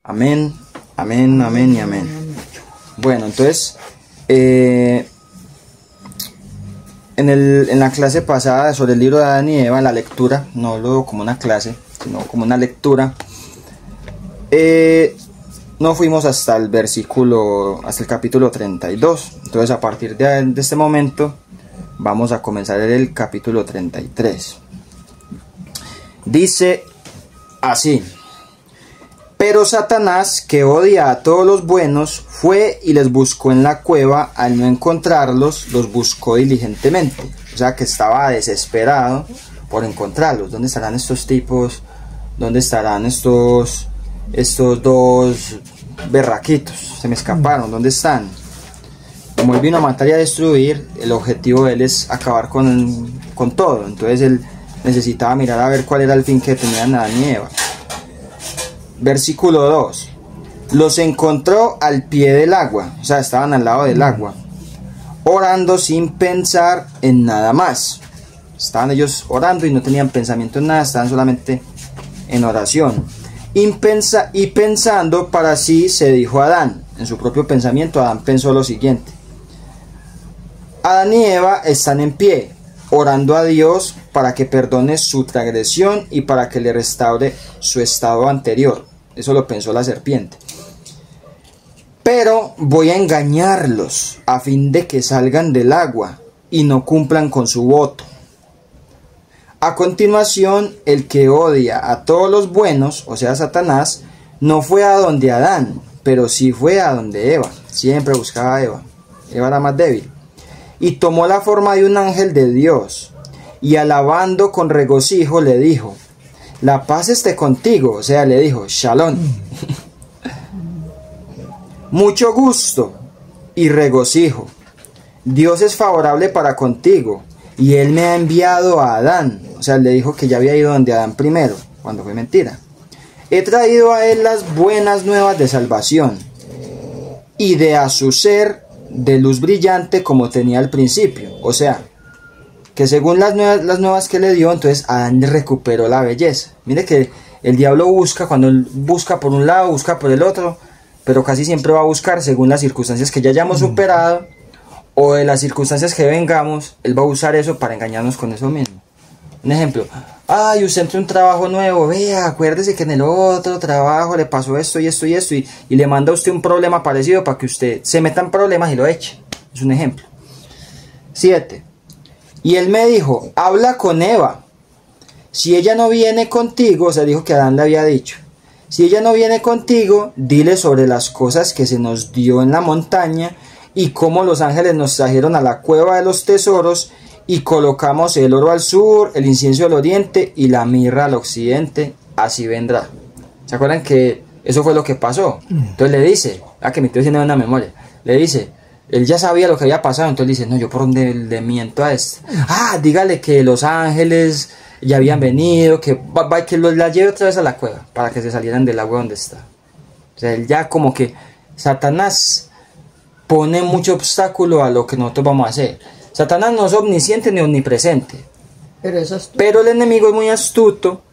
Amén, amén, amén y amén. Bueno, entonces, en la clase pasada sobre el libro de Adán y Eva, la lectura, no lo como una clase, sino como una lectura, no fuimos hasta el capítulo 32. Entonces, a partir de este momento, vamos a comenzar el capítulo 33. Dice así: pero Satanás, que odia a todos los buenos, fue y les buscó en la cueva. Al no encontrarlos, los buscó diligentemente. O sea que estaba desesperado por encontrarlos. ¿Dónde estarán estos tipos? ¿Dónde estarán estos dos berraquitos? Se me escaparon. ¿Dónde están? Como él vino a matar y a destruir, el objetivo de él es acabar con todo. Entonces él necesitaba mirar a ver cuál era el fin que tenían Adán y Eva. Versículo 2. Los encontró al pie del agua, o sea, estaban al lado del agua, orando sin pensar en nada más. Estaban ellos orando y no tenían pensamiento en nada, estaban solamente en oración. Y pensando para sí, se dijo Adán, en su propio pensamiento, Adán pensó lo siguiente: Adán y Eva están en pie, orando a Dios para que perdone su transgresión y para que le restaure su estado anterior. Eso lo pensó la serpiente. Pero voy a engañarlos a fin de que salgan del agua y no cumplan con su voto. A continuación, el que odia a todos los buenos, o sea Satanás, no fue a donde Adán, pero sí fue a donde Eva. Siempre buscaba a Eva. Eva era más débil. Y tomó la forma de un ángel de Dios, y alabando con regocijo le dijo: la paz esté contigo. O sea, le dijo Shalom. Mucho gusto y regocijo. Dios es favorable para contigo, y él me ha enviado a Adán. O sea, le dijo que ya había ido donde Adán primero, cuando fue mentira. He traído a él las buenas nuevas de salvación, y de a su ser de luz brillante como tenía al principio. O sea, que según las nuevas que le dio, entonces Adán le recuperó la belleza. Mire que el diablo busca, cuando él busca por un lado, busca por el otro, pero casi siempre va a buscar según las circunstancias que ya hayamos superado, o de las circunstancias que vengamos. Él va a usar eso para engañarnos con eso mismo. Un ejemplo: ay, usted entró un trabajo nuevo, vea, acuérdese que en el otro trabajo le pasó esto y esto y esto, y le manda a usted un problema parecido para que usted se meta en problemas y lo eche. Es un ejemplo. 7. Y él me dijo: habla con Eva. Si ella no viene contigo, o sea, dijo que Adán le había dicho: si ella no viene contigo, dile sobre las cosas que se nos dio en la montaña y cómo los ángeles nos trajeron a la cueva de los tesoros y colocamos el oro al sur, el incienso al oriente y la mirra al occidente. Así vendrá. ¿Se acuerdan que eso fue lo que pasó? Entonces le dice, que mi tío tiene una memoria, le dice, él ya sabía lo que había pasado, entonces dice: no, yo por dónde le miento a este. Dígale que los ángeles ya habían venido, que la lleve otra vez a la cueva para que se salieran del agua donde está. O sea, él ya como que Satanás pone mucho obstáculo a lo que nosotros vamos a hacer. Satanás no es omnisciente ni omnipresente, pero el enemigo es muy astuto,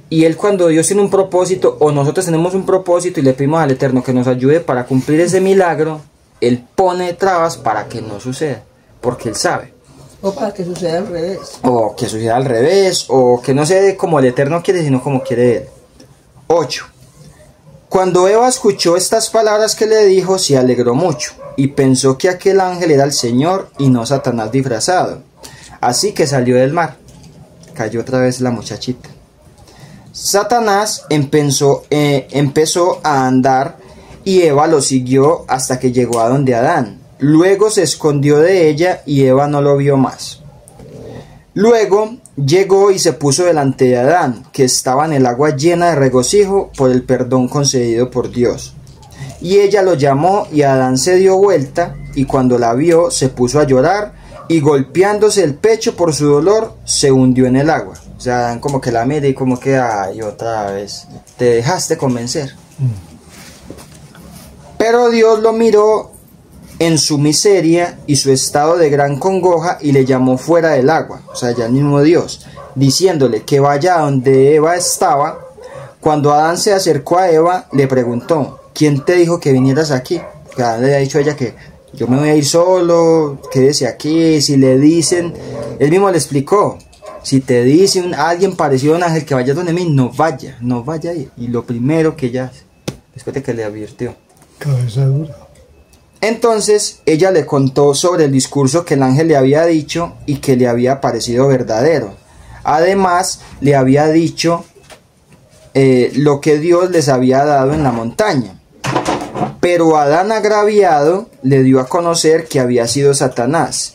y él, cuando Dios tiene un propósito, o nosotros tenemos un propósito y le pedimos al Eterno que nos ayude para cumplir ese milagro, él pone trabas para que no suceda, porque él sabe. O para que suceda al revés. O que suceda al revés, o que no se dé como el Eterno quiere, sino como quiere él. 8. Cuando Eva escuchó estas palabras que le dijo, se alegró mucho, y pensó que aquel ángel era el Señor y no Satanás disfrazado. Así que salió del mar. Cayó otra vez la muchachita. Satanás empezó a andar, y Eva lo siguió hasta que llegó a donde Adán. Luego se escondió de ella y Eva no lo vio más. Luego llegó y se puso delante de Adán, que estaba en el agua llena de regocijo por el perdón concedido por Dios. Y ella lo llamó, y Adán se dio vuelta, y cuando la vio se puso a llorar, y golpeándose el pecho por su dolor, se hundió en el agua. O sea, Adán como que la mira y como que: ay, otra vez, te dejaste convencer. Pero Dios lo miró en su miseria y su estado de gran congoja, y le llamó fuera del agua, o sea, ya el mismo Dios, diciéndole que vaya a donde Eva estaba. Cuando Adán se acercó a Eva, le preguntó, ¿quién te dijo que vinieras aquí? Que Adán le había dicho a ella que yo me voy a ir solo, quédese aquí. Si le dicen, él mismo le explicó, si te dice alguien parecido a un ángel que vaya donde mí, no vaya ahí. Y lo primero que ella hace, después de que le advirtió. Cabeza dura. Entonces ella le contó sobre el discurso que el ángel le había dicho y que le había parecido verdadero. Además le había dicho lo que Dios les había dado en la montaña. Pero Adán, agraviado, le dio a conocer que había sido Satanás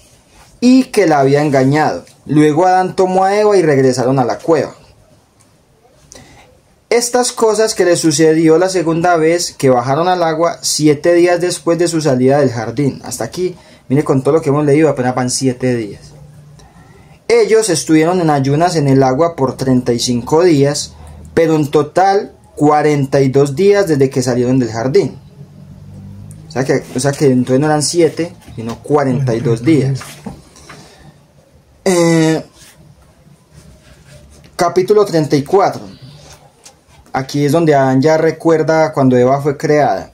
y que la había engañado. Luego Adán tomó a Eva y regresaron a la cueva. Estas cosas que le sucedió la segunda vez que bajaron al agua 7 días después de su salida del jardín. Hasta aquí, mire, con todo lo que hemos leído, apenas van 7 días. Ellos estuvieron en ayunas en el agua por 35 días, pero en total 42 días desde que salieron del jardín. O sea que entonces no eran 7, sino 42 días. Capítulo 34. Aquí es donde Adán ya recuerda cuando Eva fue creada.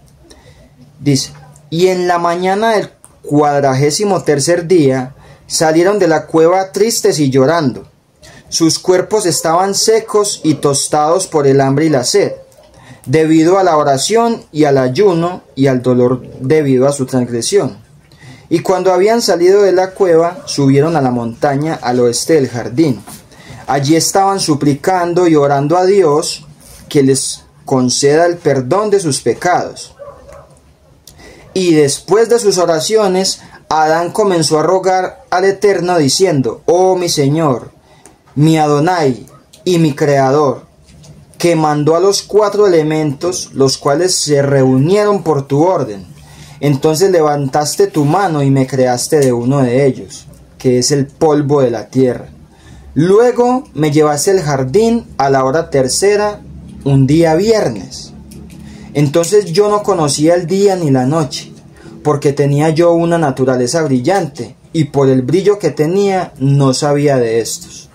Dice, y en la mañana del 43º día salieron de la cueva tristes y llorando. Sus cuerpos estaban secos y tostados por el hambre y la sed, debido a la oración y al ayuno y al dolor debido a su transgresión. Y cuando habían salido de la cueva, subieron a la montaña al oeste del jardín. Allí estaban suplicando y orando a Dios que les conceda el perdón de sus pecados. Y después de sus oraciones, Adán comenzó a rogar al Eterno diciendo, oh mi Señor, mi Adonai y mi Creador, que mandó a los 4 elementos, los cuales se reunieron por tu orden. Entonces levantaste tu mano y me creaste de uno de ellos, que es el polvo de la tierra. Luego me llevaste al jardín a la hora tercera, un día viernes. Entonces yo no conocía el día ni la noche, porque tenía yo una naturaleza brillante, y por el brillo que tenía no sabía de estos.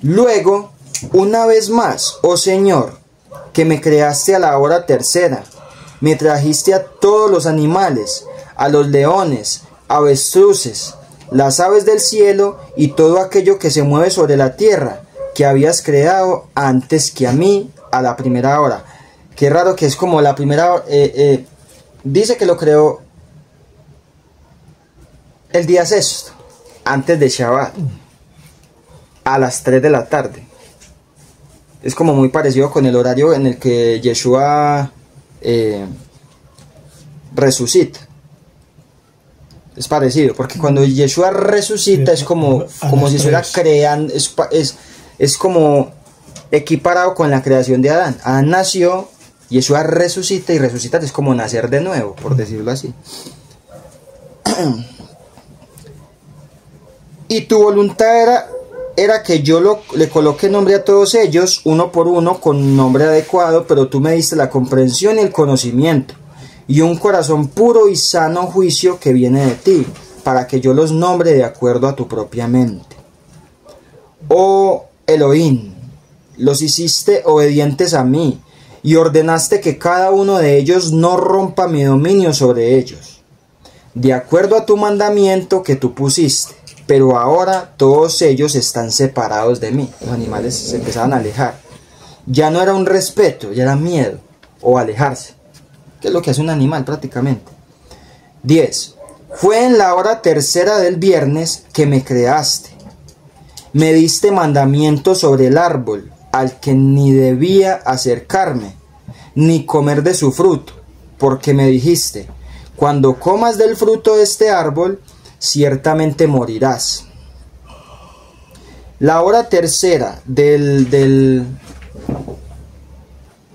Luego, una vez más, oh Señor, que me creaste a la hora tercera, me trajiste a todos los animales, a los leones, avestruces, las aves del cielo y todo aquello que se mueve sobre la tierra, que habías creado antes que a mí a la primera hora. Qué raro que es como la primera hora. Dice que lo creó el día sexto, antes de Shabbat, a las 3 de la tarde. Es como muy parecido con el horario en el que Yeshua resucita. Es parecido, porque cuando Yeshua resucita es como si estuviera creando, es como equiparado con la creación de Adán. Adán nació, Yeshua resucita, y resucitar es como nacer de nuevo, por decirlo así. Y tu voluntad era que yo le coloque nombre a todos ellos, uno por uno, con un nombre adecuado, pero tú me diste la comprensión y el conocimiento, y un corazón puro y sano juicio que viene de ti, para que yo los nombre de acuerdo a tu propia mente. Oh Elohim, los hiciste obedientes a mí, y ordenaste que cada uno de ellos no rompa mi dominio sobre ellos, de acuerdo a tu mandamiento que tú pusiste. Pero ahora todos ellos están separados de mí. Los animales se empezaban a alejar. Ya no era un respeto, ya era miedo o alejarse, que es lo que hace un animal prácticamente. 10. Fue en la hora tercera del viernes que me creaste. Me diste mandamiento sobre el árbol, al que ni debía acercarme, ni comer de su fruto, porque me dijiste, cuando comas del fruto de este árbol, ciertamente morirás. La hora tercera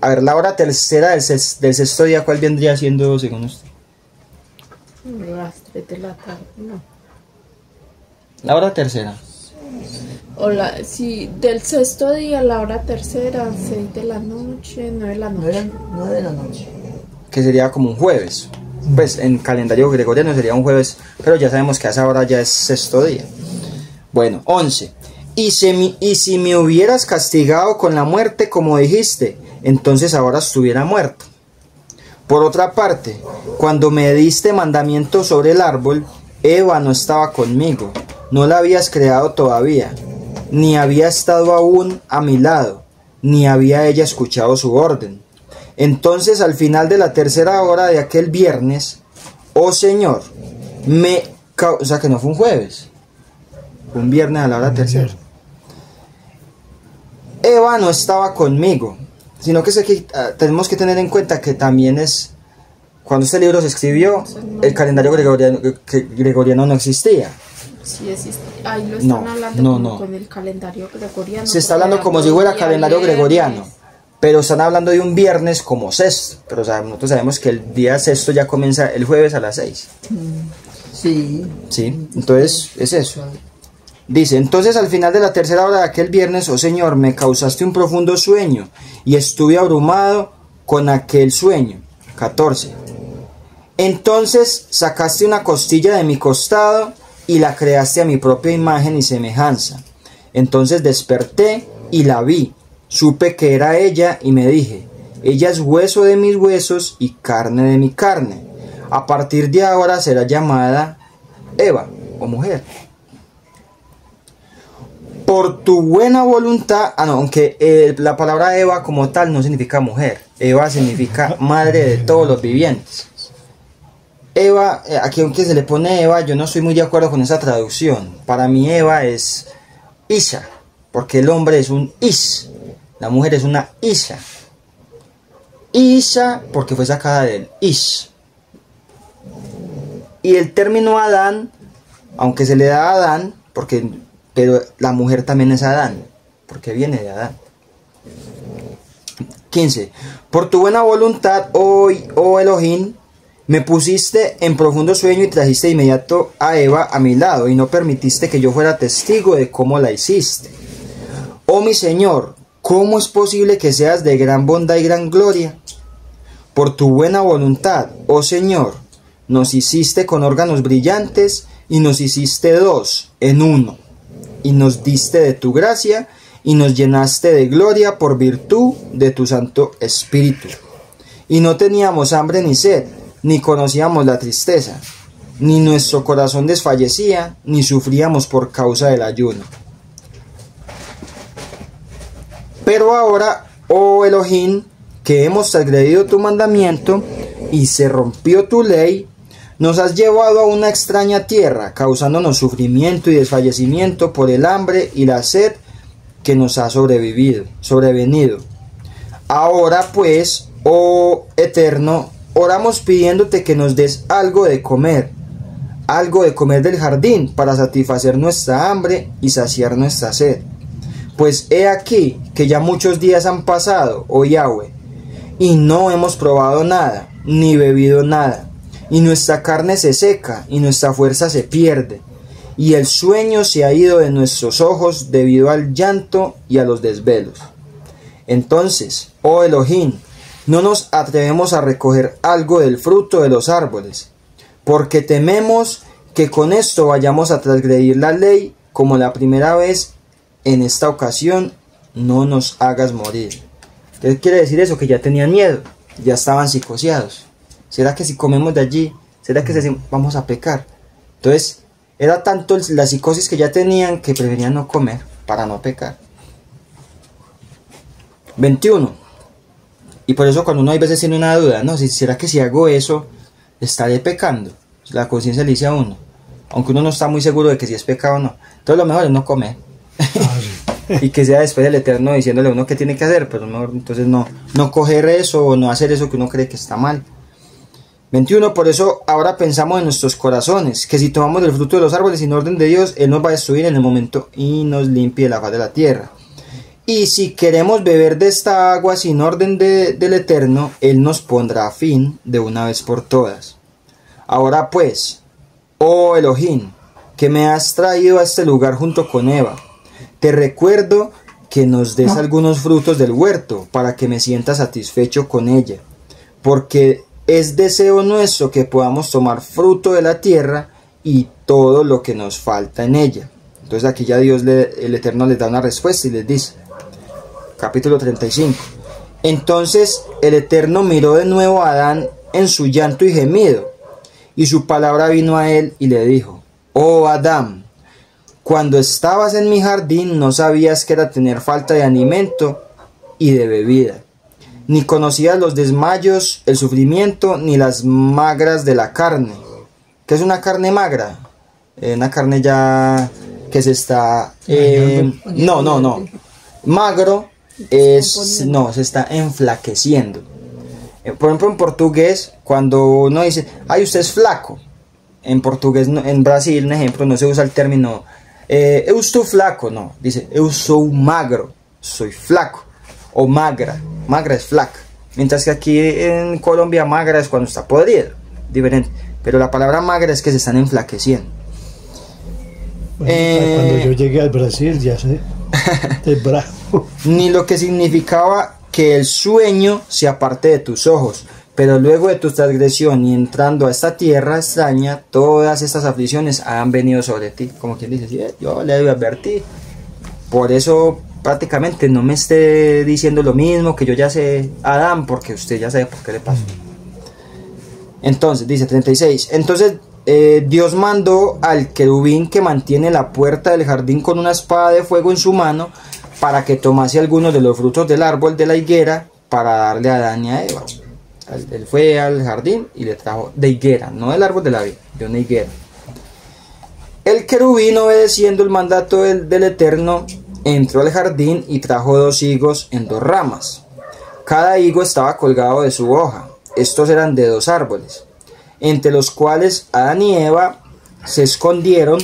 la hora tercera del sexto día, ¿cuál vendría siendo según usted? Las 3 de la tarde, no. La hora tercera. Sí, del sexto día, la hora tercera, 6 de la noche, 9 de la noche. 9 de la noche. Que sería como un jueves. Pues en calendario gregoriano sería un jueves, pero ya sabemos que a esa hora ya es sexto día. Bueno, 11. Y si me hubieras castigado con la muerte, como dijiste, entonces ahora estuviera muerto. Por otra parte, cuando me diste mandamiento sobre el árbol, Eva no estaba conmigo, no la habías creado todavía, ni había estado aún a mi lado, ni había ella escuchado su orden. Entonces al final de la tercera hora de aquel viernes, oh Señor, o sea que no fue un jueves, fue un viernes a la hora tercera. Eva no estaba conmigo, sino que tenemos que tener en cuenta que también es, cuando este libro se escribió, el calendario gregoriano no existía. Sí existe. Ahí lo están hablando con el calendario gregoriano. Se está hablando como si fuera calendario gregoriano, pero están hablando de un viernes como sexto. Pero nosotros sabemos que el día sexto ya comienza el jueves a las 6. Sí. Sí, entonces es eso. Dice, entonces al final de la tercera hora de aquel viernes, oh Señor, me causaste un profundo sueño y estuve abrumado con aquel sueño. 14. Entonces sacaste una costilla de mi costado y la creaste a mi propia imagen y semejanza. Entonces desperté y la vi, supe que era ella y me dije, ella es hueso de mis huesos y carne de mi carne. A partir de ahora será llamada Eva o mujer. Por tu buena voluntad, aunque la palabra Eva como tal no significa mujer, Eva significa madre de todos los vivientes. Eva, aquí aunque se le pone Eva, yo no estoy muy de acuerdo con esa traducción. Para mí Eva es Isha, porque el hombre es un Ish, la mujer es una Isha. Isha porque fue sacada del Ish. Y el término Adán, aunque se le da a Adán, pero la mujer también es Adán, porque viene de Adán. 15. Por tu buena voluntad, oh Elohim, me pusiste en profundo sueño y trajiste de inmediato a Eva a mi lado, y no permitiste que yo fuera testigo de cómo la hiciste. Oh mi Señor, ¿cómo es posible que seas de gran bondad y gran gloria? Por tu buena voluntad, oh Señor, nos hiciste con órganos brillantes, y nos hiciste dos en uno, y nos diste de tu gracia, y nos llenaste de gloria por virtud de tu Santo Espíritu. Y no teníamos hambre ni sed, ni conocíamos la tristeza, ni nuestro corazón desfallecía, ni sufríamos por causa del ayuno. Pero ahora, oh Elohim, que hemos transgredido tu mandamiento, y se rompió tu ley, nos has llevado a una extraña tierra, causándonos sufrimiento y desfallecimiento por el hambre y la sed que nos ha sobrevenido. Ahora pues, oh Eterno, oramos pidiéndote que nos des algo de comer del jardín para satisfacer nuestra hambre y saciar nuestra sed. Pues he aquí que ya muchos días han pasado, oh Yahweh, y no hemos probado nada, ni bebido nada, y nuestra carne se seca, y nuestra fuerza se pierde, y el sueño se ha ido de nuestros ojos debido al llanto y a los desvelos. Entonces, oh Elohim, no nos atrevemos a recoger algo del fruto de los árboles, porque tememos que con esto vayamos a transgredir la ley como la primera vez. En esta ocasión no nos hagas morir. ¿Qué quiere decir eso? Que ya tenían miedo, ya estaban psicoseados. ¿Será que si comemos de allí, será que vamos a pecar? Entonces, era tanto la psicosis que ya tenían que preferían no comer para no pecar. 21. Y por eso cuando uno hay veces tiene una duda, no, ¿será que si hago eso estaré pecando? La conciencia le dice a uno, aunque uno no está muy seguro de que si es pecado o no. Entonces lo mejor es no comer. Y que sea después del Eterno diciéndole a uno qué tiene que hacer, pero mejor entonces no coger eso o no hacer eso que uno cree que está mal. 21. Por eso ahora pensamos en nuestros corazones, que si tomamos del fruto de los árboles sin orden de Dios, Él nos va a destruir en el momento y nos limpie la faz de la tierra. Y si queremos beber de esta agua sin orden del Eterno, Él nos pondrá fin de una vez por todas. Ahora pues, oh Elohim, que me has traído a este lugar junto con Eva, te recuerdo que nos des algunos frutos del huerto para que me sienta satisfecho con ella, porque es deseo nuestro que podamos tomar fruto de la tierra y todo lo que nos falta en ella. Entonces aquí ya el Eterno les da una respuesta y les dice, capítulo 35, Entonces el Eterno miró de nuevo a Adán en su llanto y gemido, y su palabra vino a él y le dijo: Oh Adán, cuando estabas en mi jardín no sabías que era tener falta de alimento y de bebida, ni conocías los desmayos, el sufrimiento, ni las magras de la carne. ¿Qué es una carne magra? Una carne ya que se está... no. Magro es... No, se está enflaqueciendo. Por ejemplo, en portugués, cuando uno dice, ay, usted es flaco. En portugués, en Brasil, un ejemplo, no se usa el término, eu estou flaco, no. Dice, eu sou magro, soy flaco. O magra, magra es flaca. Mientras que aquí en Colombia, magra es cuando está podrida. Diferente. Pero la palabra magra es que se están enflaqueciendo. Bueno, cuando yo llegué al Brasil, ya sé, es bravo. Ni lo que significaba que el sueño se aparte de tus ojos, pero luego de tu transgresión y entrando a esta tierra extraña, todas estas aflicciones han venido sobre ti. Como quien dice, sí, yo le advertí. Por eso prácticamente no me esté diciendo lo mismo que yo ya sé, Adán, porque usted ya sabe por qué le pasó. Entonces, dice 36, entonces Dios mandó al querubín que mantiene la puerta del jardín con una espada de fuego en su mano para que tomase algunos de los frutos del árbol de la higuera para darle a Adán y a Eva. Él fue al jardín y le trajo de higuera, no del árbol de la vida, de una higuera. El querubín, obedeciendo el mandato del Eterno, entró al jardín y trajo 2 higos en 2 ramas. Cada higo estaba colgado de su hoja. Estos eran de 2 árboles, entre los cuales Adán y Eva se escondieron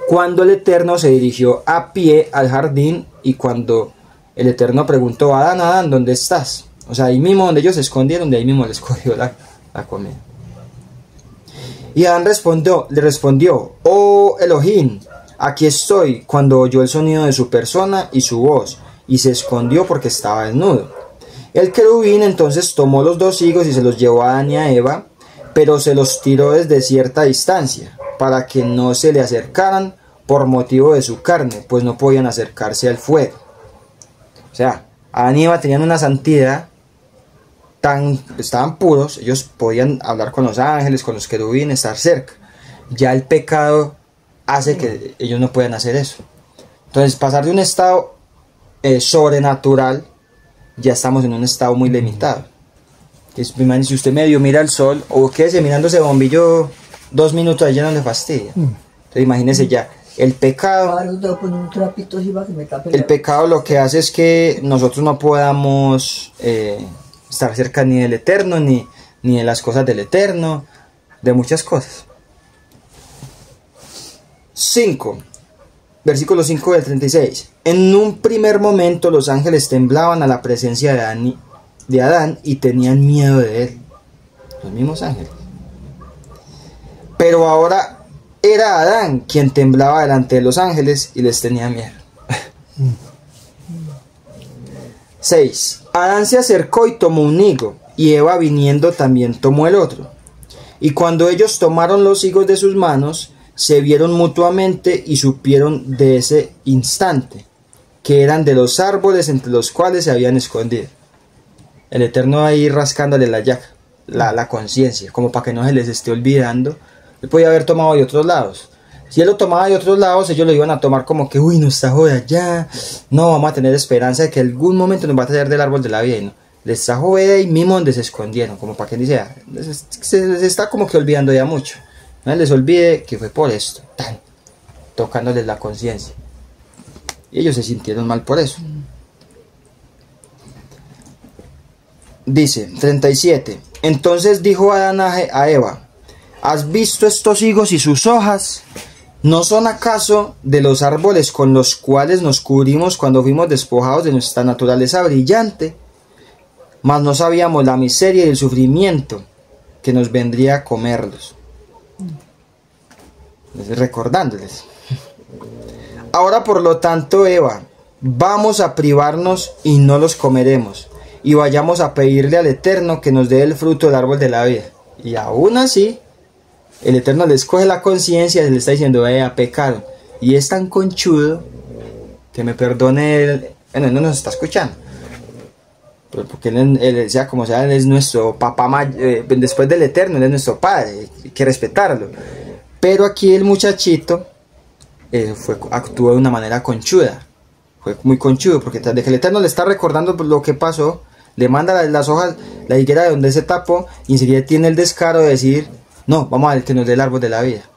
cuando el Eterno se dirigió a pie al jardín, y cuando el Eterno preguntó: Adán, Adán, ¿dónde estás? O sea, ahí mismo donde ellos se escondieron, de ahí mismo les cogió la comida. Y Adán le respondió: Oh Elohim, aquí estoy, cuando oyó el sonido de su persona y su voz, y se escondió porque estaba desnudo. El querubín entonces tomó los 2 higos y se los llevó a Adán y a Eva, pero se los tiró desde cierta distancia, para que no se le acercaran por motivo de su carne, pues no podían acercarse al fuego. O sea, Adán y Eva tenían una santidad, estaban puros, ellos podían hablar con los ángeles, con los querubines, estar cerca. Ya el pecado hace que ellos no puedan hacer eso. Entonces, pasar de un estado sobrenatural, ya estamos en un estado muy limitado. Si usted medio mira el sol, o quédese mirando ese bombillo 2 minutos, allá no le fastidia. Entonces imagínese ya, el pecado, lo que hace es que nosotros no podamos estar cerca ni del Eterno, ni de las cosas del Eterno, de muchas cosas. 5. Versículo 5 del 36. En un primer momento los ángeles temblaban a la presencia de Adán y tenían miedo de él. Los mismos ángeles. Pero ahora era Adán quien temblaba delante de los ángeles y les tenía miedo. 6. Adán se acercó y tomó un higo, y Eva viniendo también tomó el otro. Y cuando ellos tomaron los higos de sus manos, se vieron mutuamente y supieron de ese instante que eran de los árboles entre los cuales se habían escondido. El Eterno ahí rascándole la conciencia, como para que no se les esté olvidando. Él podía haber tomado de otros lados. Si él lo tomaba de otros lados, ellos lo iban a tomar como que, uy, no está joda allá, no, vamos a tener esperanza de que algún momento nos va a traer del árbol de la vida. Y no, les trajo de ahí mismo donde se escondieron, como para que dice, se les está como que olvidando ya mucho. No les olvide que fue por esto, tocándoles la conciencia. Y ellos se sintieron mal por eso. Dice 37. Entonces dijo Adán a Eva: ¿has visto estos higos y sus hojas? ¿No son acaso de los árboles con los cuales nos cubrimos cuando fuimos despojados de nuestra naturaleza brillante? Mas no sabíamos la miseria y el sufrimiento que nos vendría a comerlos. Recordándoles. Ahora por lo tanto, Eva, vamos a privarnos y no los comeremos, y vayamos a pedirle al Eterno que nos dé el fruto del árbol de la vida. Y aún así, el Eterno les coge la conciencia y les está diciendo, pecaron. Y es tan conchudo, que me perdone Bueno, él no nos está escuchando. Pero porque él, sea como sea, él es nuestro papá, después del Eterno, él es nuestro padre, hay que respetarlo. Pero aquí el muchachito actuó de una manera conchuda. Fue muy conchudo, porque desde que el Eterno le está recordando lo que pasó, le manda las hojas, la higuera de donde se tapó, y enseguida tiene el descaro de decir, no, vamos a ver que nos dé el árbol de la vida.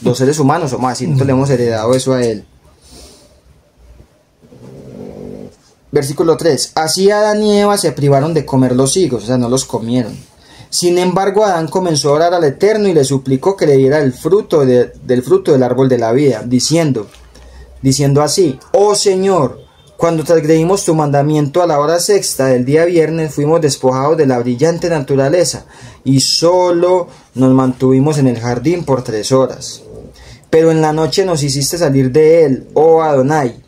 Los seres humanos somos así, nosotros le hemos heredado eso a él. Versículo 3. Así Adán y Eva se privaron de comer los higos, o sea, no los comieron. Sin embargo, Adán comenzó a orar al Eterno y le suplicó que le diera el fruto del fruto del árbol de la vida, diciendo así: Oh Señor, cuando transgredimos tu mandamiento a la hora sexta del día viernes, fuimos despojados de la brillante naturaleza y solo nos mantuvimos en el jardín por 3 horas. Pero en la noche nos hiciste salir de él, oh Adonai.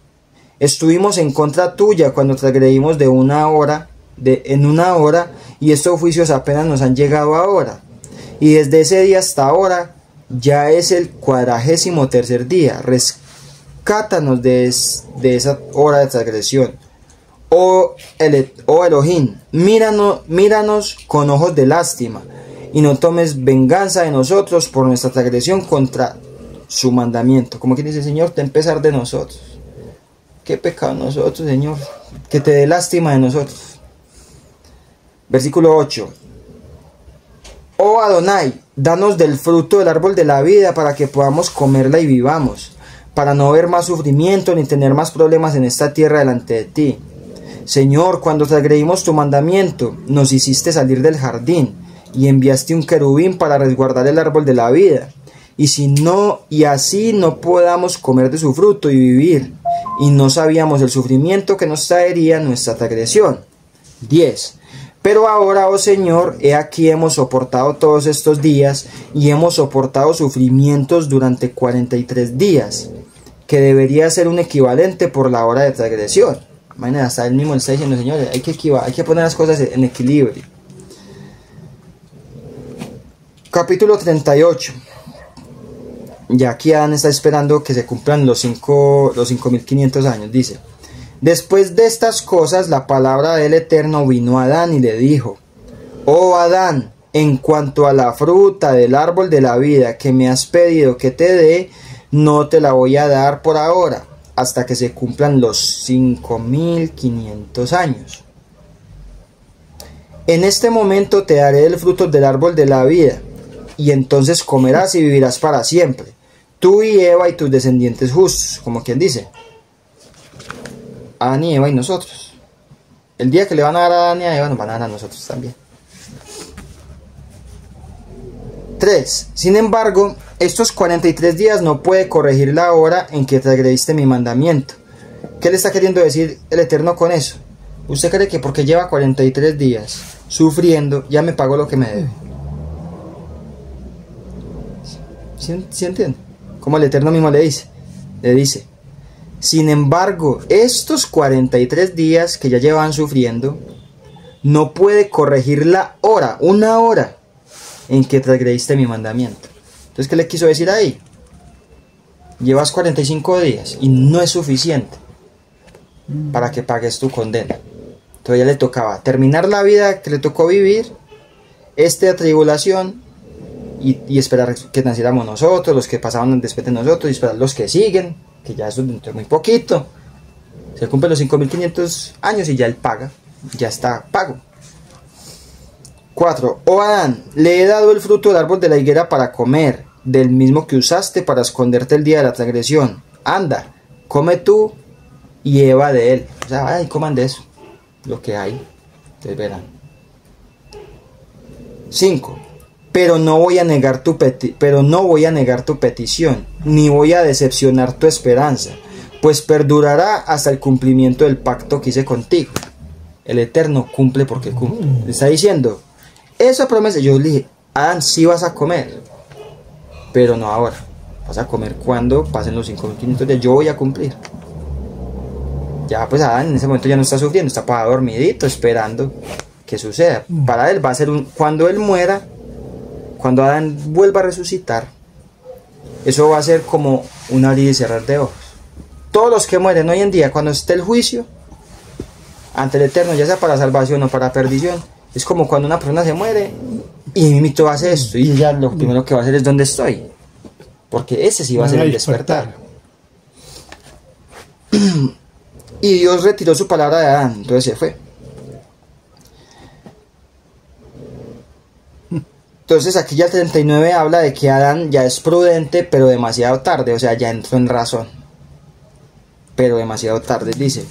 Estuvimos en contra tuya cuando transgredimos en una hora, y estos juicios apenas nos han llegado ahora. Y desde ese día hasta ahora ya es el 43º día. Rescátanos de esa hora de transgresión. Oh Elohim, míranos con ojos de lástima, y no tomes venganza de nosotros por nuestra transgresión contra su mandamiento. Como quien dice, Señor, ten pesar de nosotros. Qué pecado nosotros, Señor, que te dé lástima de nosotros. Versículo 8. Oh Adonai, danos del fruto del árbol de la vida para que podamos comerla y vivamos, para no ver más sufrimiento ni tener más problemas en esta tierra delante de ti. Señor, cuando transgredimos tu mandamiento, nos hiciste salir del jardín y enviaste un querubín para resguardar el árbol de la vida. Y así no podamos comer de su fruto y vivir, y no sabíamos el sufrimiento que nos traería nuestra transgresión. 10. Pero ahora, oh Señor, he aquí hemos soportado todos estos días, y hemos soportado sufrimientos durante 43 días, que debería ser un equivalente por la hora de transgresión. Imagínate, hasta él mismo le está diciendo, Señor, hay que poner las cosas en equilibrio. Capítulo 38. Ya aquí Adán está esperando que se cumplan los 5.500 años. Dice: Después de estas cosas, la palabra del Eterno vino a Adán y le dijo: Oh Adán, en cuanto a la fruta del árbol de la vida que me has pedido que te dé, no te la voy a dar por ahora, hasta que se cumplan los 5.500 años. En este momento te daré el fruto del árbol de la vida, y entonces comerás y vivirás para siempre, tú y Eva y tus descendientes justos. Como quien dice, Adán y Eva y nosotros. El día que le van a dar a Adán y a Eva, nos van a dar a nosotros también. 3. Sin embargo, estos 43 días no puede corregir la hora en que transgrediste mi mandamiento. ¿Qué le está queriendo decir el Eterno con eso? ¿Usted cree que porque lleva 43 días sufriendo, ya me pagó lo que me debe? ¿Sí entiende? Como el Eterno mismo le dice: sin embargo, estos 43 días que ya llevan sufriendo, no puede corregir la hora, una hora, en que transgrediste mi mandamiento. Entonces, ¿qué le quiso decir ahí? Llevas 45 días y no es suficiente para que pagues tu condena. Entonces ya le tocaba terminar la vida que le tocó vivir, esta tribulación, y esperar que naciéramos nosotros, los que pasaban después de nosotros, y esperar los que siguen, que ya eso dentro de muy poquito. Se cumplen los 5.500 años y ya él paga, ya está pago. 4. Oh Adán, le he dado el fruto del árbol de la higuera para comer, del mismo que usaste para esconderte el día de la transgresión. Anda, come tú y Eva de él. O sea, ay, coman de eso, lo que hay. Ustedes verán. 5. Pero no voy a negar tu petición, ni voy a decepcionar tu esperanza, pues perdurará hasta el cumplimiento del pacto que hice contigo. El Eterno cumple porque cumple. Le está diciendo, esa promesa, yo le dije, Adán, sí vas a comer, pero no ahora. Vas a comer cuando pasen los 5.500 días, yo voy a cumplir. Ya pues Adán en ese momento ya no está sufriendo, está para dormidito, esperando que suceda. Para él va a ser cuando él muera, cuando Adán vuelva a resucitar, eso va a ser como un abrir y cerrar de ojos. todos los que mueren hoy en día, cuando esté el juicio ante el Eterno, ya sea para salvación o para perdición, es como cuando una persona se muere y mito hace esto, y ya lo primero que va a hacer es ¿dónde estoy? Porque ese sí va a ser el despertar. Y Dios retiró su palabra de Adán, entonces se fue. Entonces aquí ya el 39 habla de que Adán ya es prudente, pero demasiado tarde, o sea, ya entró en razón. Pero demasiado tarde, dice.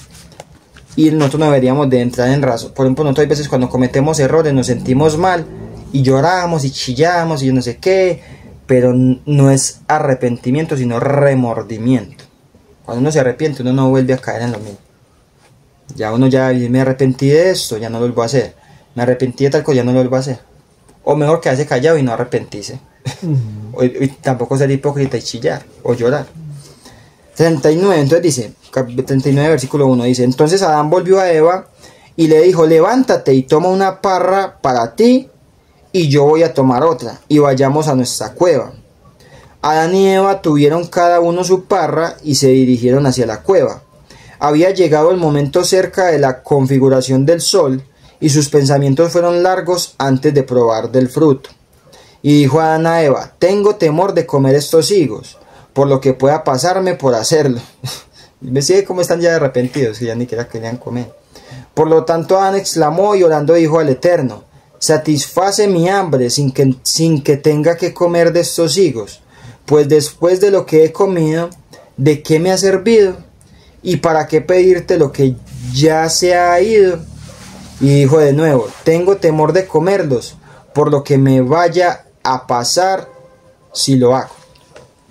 Y nosotros no deberíamos de entrar en razón. Por ejemplo, nosotros hay veces cuando cometemos errores nos sentimos mal y lloramos y chillamos y yo no sé qué, pero no es arrepentimiento, sino remordimiento. Cuando uno se arrepiente, uno no vuelve a caer en lo mismo. Ya uno ya me arrepentí de esto, ya no lo vuelvo a hacer. Me arrepentí de tal cosa, ya no lo vuelvo a hacer. O mejor quedarse callado y no arrepentirse. Y tampoco ser hipócrita y chillar o llorar. 39, entonces dice, 39 versículo 1 dice, entonces Adán volvió a Eva y le dijo, levántate y toma una parra para ti y yo voy a tomar otra y vayamos a nuestra cueva. Adán y Eva tuvieron cada uno su parra y se dirigieron hacia la cueva. Había llegado el momento cerca de la configuración del sol y sus pensamientos fueron largos antes de probar del fruto. Y dijo Adán a Eva, tengo temor de comer estos higos, por lo que pueda pasarme por hacerlo. Me sigue como están ya arrepentidos, que ya ni siquiera querían comer. Por lo tanto Adán exclamó y orando dijo al Eterno, satisface mi hambre sin que tenga que comer de estos higos, pues después de lo que he comido, ¿de qué me ha servido? ¿Y para qué pedirte lo que ya se ha ido? Y dijo de nuevo, tengo temor de comerlos, por lo que me vaya a pasar si lo hago.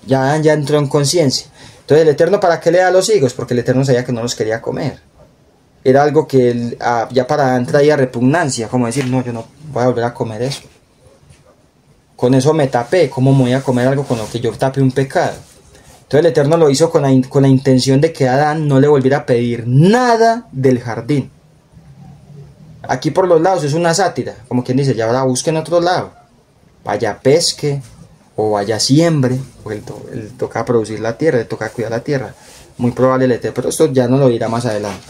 Ya entró en conciencia. Entonces el Eterno, ¿para qué le da los higos? Porque el Eterno sabía que no los quería comer. Era algo que él, ya para Adán traía repugnancia, como decir, no, yo no voy a volver a comer eso. Con eso me tapé, ¿cómo me voy a comer algo con lo que yo tapé un pecado? Entonces el Eterno lo hizo con la intención de que Adán no le volviera a pedir nada del jardín. Aquí por los lados es una sátira, como quien dice, ya ahora busque en otro lado. Vaya pesque, o vaya siembre, porque él toca producir la tierra, le toca cuidar la tierra. Muy probable el Eterno, pero esto ya no lo dirá más adelante.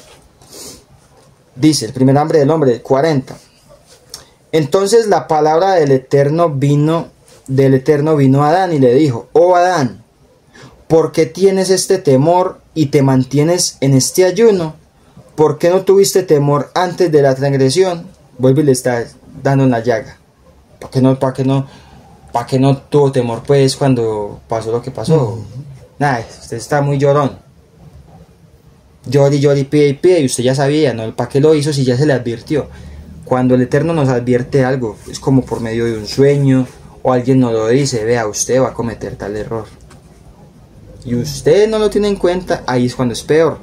Dice, el primer hambre del hombre, 40. Entonces la palabra del Eterno vino a Adán y le dijo, oh Adán, ¿por qué tienes este temor y te mantienes en este ayuno? ¿Por qué no tuviste temor antes de la transgresión? Vuelve y le está dando en la llaga. ¿Para qué no tuvo temor pues cuando pasó lo que pasó? Nada, usted está muy llorón. Llori, pide, y usted ya sabía, ¿no? ¿Para qué lo hizo si ya se le advirtió? Cuando el Eterno nos advierte algo, es como por medio de un sueño, o alguien nos lo dice, vea, usted va a cometer tal error. Y usted no lo tiene en cuenta, ahí es cuando es peor.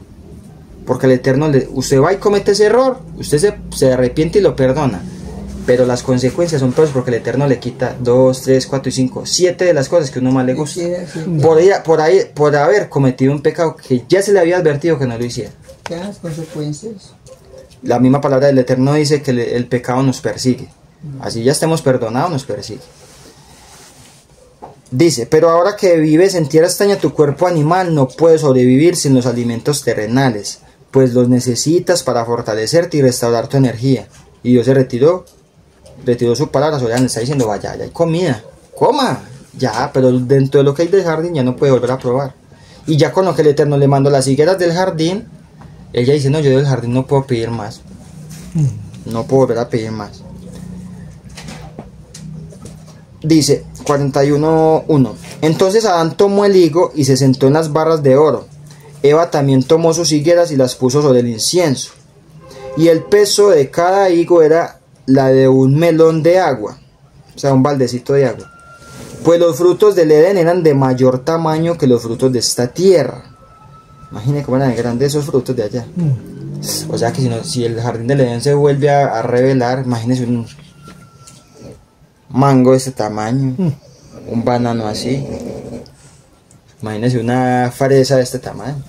Porque el Eterno, usted va y comete ese error, usted se arrepiente y lo perdona. Pero las consecuencias son peores porque el Eterno le quita 2, 3, 4 y 5, 7 de las cosas que a uno más le gusta. Por haber cometido un pecado que ya se le había advertido que no lo hiciera. ¿Qué las consecuencias? La misma palabra del Eterno dice que el pecado nos persigue. Así ya estemos perdonados, nos persigue. Dice, pero ahora que vives en tierra extraña, tu cuerpo animal no puede sobrevivir sin los alimentos terrenales, pues los necesitas para fortalecerte y restaurar tu energía. Y Dios se retiró su palabra, le está diciendo, vaya, ya hay comida, coma, ya, pero dentro de lo que hay del jardín ya no puede volver a probar. Y ya con lo que el Eterno le mandó las higueras del jardín, ella dice, no, yo del jardín no puedo pedir más, no puedo volver a pedir más. Dice 41:1. Entonces Adán tomó el higo y se sentó en las barras de oro. Eva también tomó sus higueras y las puso sobre el incienso. Y el peso de cada higo era la de un melón de agua, o sea, un baldecito de agua. Pues los frutos del Edén eran de mayor tamaño que los frutos de esta tierra. Imaginen cómo eran grandes esos frutos de allá. O sea que si el jardín del Edén se vuelve a revelar, imagínense un mango de este tamaño, un banano así, imagínense una fresa de este tamaño.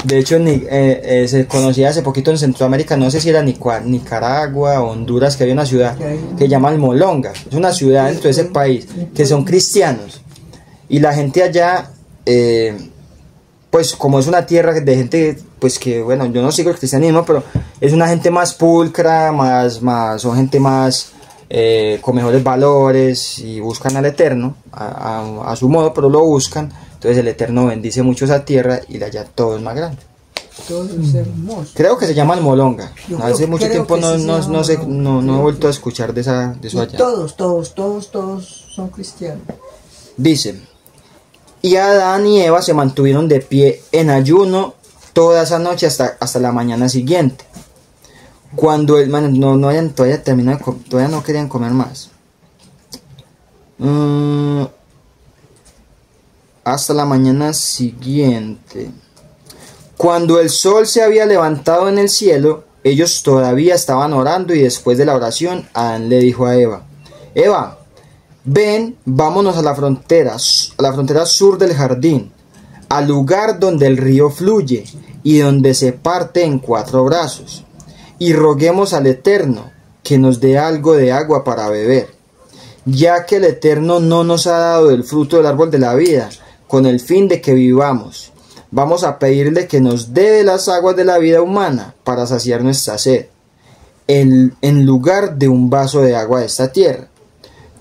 De hecho, se conocía hace poquito en Centroamérica, no sé si era Nicaragua o Honduras, que había una ciudad que llaman Molonga. Es una ciudad dentro de ese país que son cristianos. Y la gente allá pues como es una tierra de gente, pues que, bueno, yo no sigo el cristianismo, pero es una gente más pulcra, son gente más con mejores valores y buscan al Eterno a su modo, pero lo buscan. Entonces el Eterno bendice mucho esa tierra y de allá todo es más grande. Todo es hermoso. Creo que se llama Almolonga. Hace mucho tiempo no no he vuelto a escuchar de eso allá. Todos son cristianos. Dice, y Adán y Eva se mantuvieron de pie en ayuno toda esa noche hasta la mañana siguiente. Cuando todavía terminado, todavía no querían comer más. Hasta la mañana siguiente. Cuando el sol se había levantado en el cielo, ellos todavía estaban orando y después de la oración, Adán le dijo a Eva, Eva, ven, vámonos a la frontera sur del jardín, al lugar donde el río fluye y donde se parte en 4 brazos, y roguemos al Eterno que nos dé algo de agua para beber, ya que el Eterno no nos ha dado el fruto del árbol de la vida, con el fin de que vivamos. Vamos a pedirle que nos dé de las aguas de la vida humana para saciar nuestra sed, en lugar de un vaso de agua de esta tierra.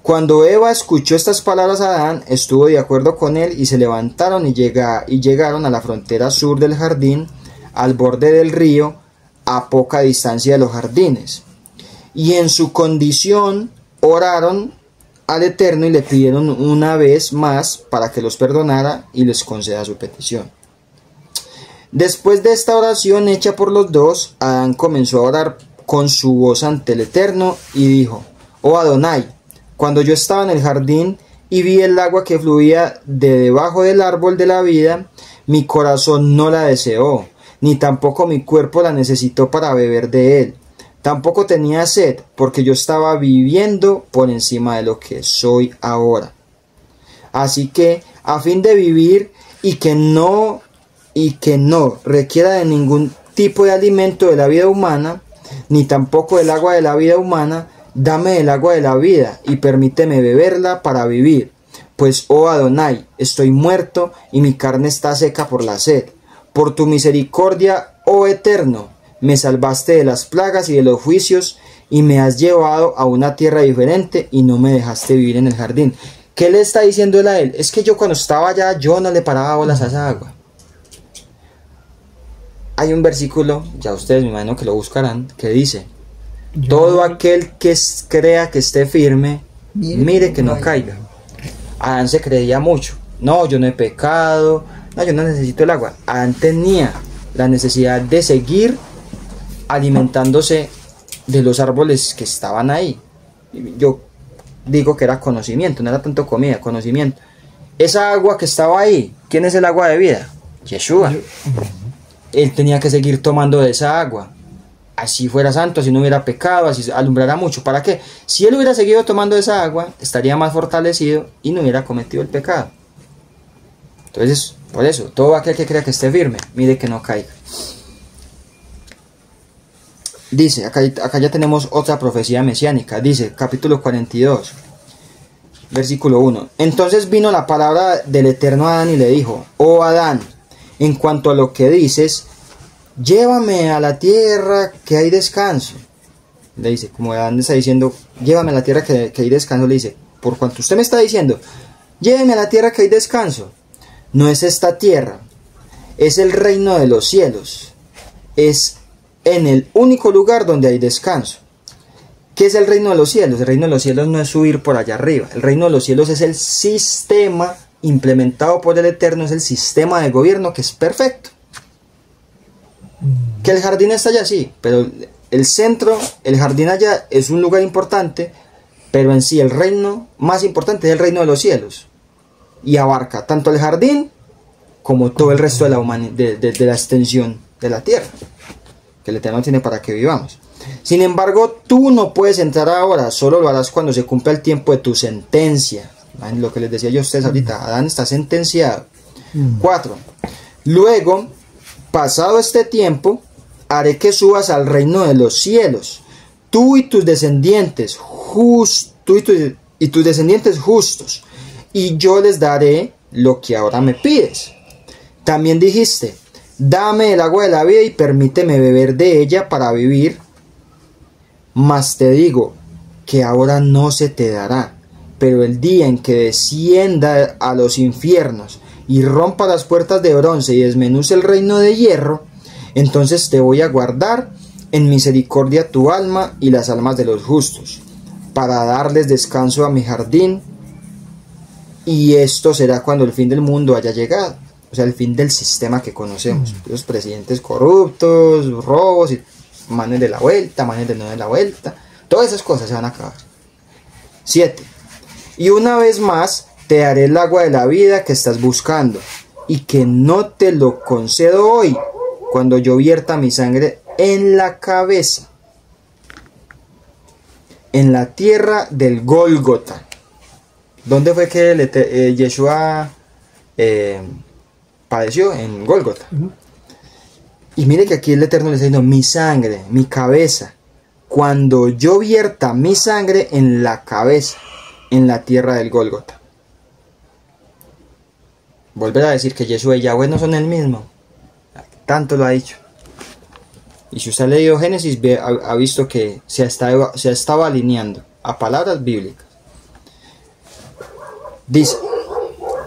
Cuando Eva escuchó estas palabras, Adán estuvo de acuerdo con él y se levantaron y llegaron a la frontera sur del jardín, al borde del río, a poca distancia de los jardines. Y en su condición oraron al Eterno y le pidieron una vez más para que los perdonara y les conceda su petición. Después de esta oración hecha por los dos, Adán comenzó a orar con su voz ante el Eterno y dijo, Oh Adonai, cuando yo estaba en el jardín y vi el agua que fluía de debajo del árbol de la vida, mi corazón no la deseó, ni tampoco mi cuerpo la necesitó para beber de él. Tampoco tenía sed, porque yo estaba viviendo por encima de lo que soy ahora. Así que, a fin de vivir y que no requiera de ningún tipo de alimento de la vida humana, ni tampoco del agua de la vida humana, dame el agua de la vida y permíteme beberla para vivir. Pues, oh Adonai, estoy muerto y mi carne está seca por la sed. Por tu misericordia, oh Eterno, me salvaste de las plagas y de los juicios y me has llevado a una tierra diferente y no me dejaste vivir en el jardín. ¿Qué le está diciendo él a él? Es que yo cuando estaba allá, yo no le paraba bolas a esa agua. Hay un versículo, ya ustedes me imagino que lo buscarán, que dice, todo aquel que crea que esté firme, mire que no caiga. Adán se creía mucho. No, yo no he pecado, no, yo no necesito el agua. Adán tenía la necesidad de seguir alimentándose de los árboles que estaban ahí. Yo digo que era conocimiento, no era tanto comida, conocimiento. Esa agua que estaba ahí, ¿quién es el agua de vida? Yeshua. Él tenía que seguir tomando de esa agua. Así fuera santo, así no hubiera pecado, así alumbrara mucho. ¿Para qué? Si él hubiera seguido tomando esa agua, estaría más fortalecido y no hubiera cometido el pecado. Entonces, por eso, todo aquel que crea que esté firme, mire que no caiga. Dice, acá ya tenemos otra profecía mesiánica. Dice, capítulo 42, versículo 1. Entonces vino la palabra del Eterno a Adán y le dijo, Oh Adán, en cuanto a lo que dices, llévame a la tierra que hay descanso. Le dice, como Adán está diciendo, llévame a la tierra que hay descanso, le dice, por cuanto usted me está diciendo, lléveme a la tierra que hay descanso. No es esta tierra, es el reino de los cielos. Es en el único lugar donde hay descanso. ¿Qué es el reino de los cielos? El reino de los cielos no es subir por allá arriba. El reino de los cielos es el sistema implementado por el Eterno, es el sistema de gobierno que es perfecto. Que el jardín está allá, sí, pero el centro, el jardín allá es un lugar importante, pero en sí el reino más importante es el reino de los cielos. Y abarca tanto el jardín como todo el resto de la de la extensión de la tierra que el Eterno tiene para que vivamos. Sin embargo, tú no puedes entrar ahora, solo lo harás cuando se cumpla el tiempo de tu sentencia. Lo que les decía yo a ustedes ahorita, Adán está sentenciado. 4. Luego, pasado este tiempo, haré que subas al reino de los cielos, tú y tus descendientes justos, y yo les daré lo que ahora me pides. También dijiste, dame el agua de la vida y permíteme beber de ella para vivir. Mas te digo que ahora no se te dará, pero el día en que descienda a los infiernos y rompa las puertas de bronce y desmenuce el reino de hierro, entonces te voy a guardar en misericordia tu alma y las almas de los justos, para darles descanso a mi jardín, y esto será cuando el fin del mundo haya llegado, o sea, el fin del sistema que conocemos, los presidentes corruptos, robos, y manes de la vuelta, manes de no de la vuelta, todas esas cosas se van a acabar. 7. Y una vez más te daré el agua de la vida que estás buscando, y que no te lo concedo hoy, cuando yo vierta mi sangre en la cabeza, en la tierra del Gólgota. ¿Dónde fue que Yeshua padeció? En Gólgota. Y mire que aquí el Eterno le está diciendo, mi sangre, mi cabeza, cuando yo vierta mi sangre en la cabeza, en la tierra del Gólgota. Volver a decir que Yeshua y Yahweh no son el mismo. Tanto lo ha dicho. Y si usted ha leído Génesis, ha visto que se estaba alineando a palabras bíblicas. Dice,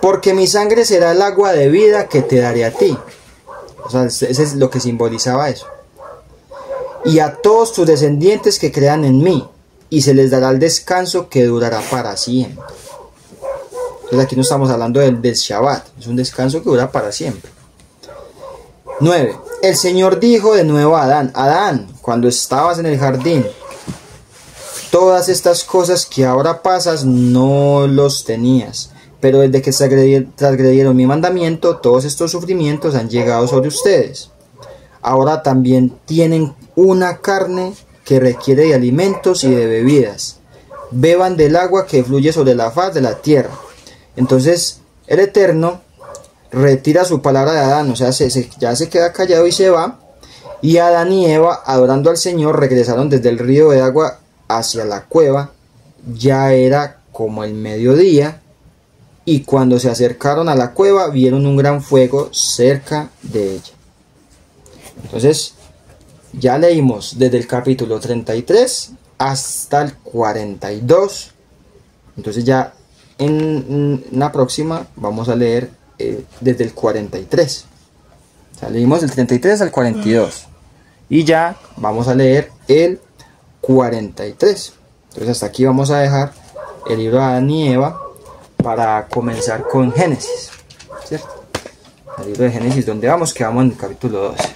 porque mi sangre será el agua de vida que te daré a ti. O sea, ese es lo que simbolizaba eso. Y a todos tus descendientes que crean en mí, y se les dará el descanso que durará para siempre. Entonces aquí no estamos hablando del Shabbat, es un descanso que dura para siempre. 9. El Señor dijo de nuevo a Adán, Adán, cuando estabas en el jardín, todas estas cosas que ahora pasas no los tenías, pero desde que transgredieron mi mandamiento, todos estos sufrimientos han llegado sobre ustedes. Ahora también tienen una carne que requiere de alimentos y de bebidas. Beban del agua que fluye sobre la faz de la tierra. Entonces el Eterno retira su palabra de Adán, o sea, ya se queda callado y se va. Y Adán y Eva, adorando al Señor, regresaron desde el río de agua hacia la cueva. Ya era como el mediodía, y cuando se acercaron a la cueva vieron un gran fuego cerca de ella. Entonces ya leímos desde el capítulo 33 hasta el 42. Entonces ya en la próxima vamos a leer desde el 43. O sea, leímos el 33 al 42 y ya vamos a leer el 43. Entonces hasta aquí vamos a dejar el libro de Adán y Eva para comenzar con Génesis, ¿cierto? El libro de Génesis, donde vamos, que vamos en el capítulo 12.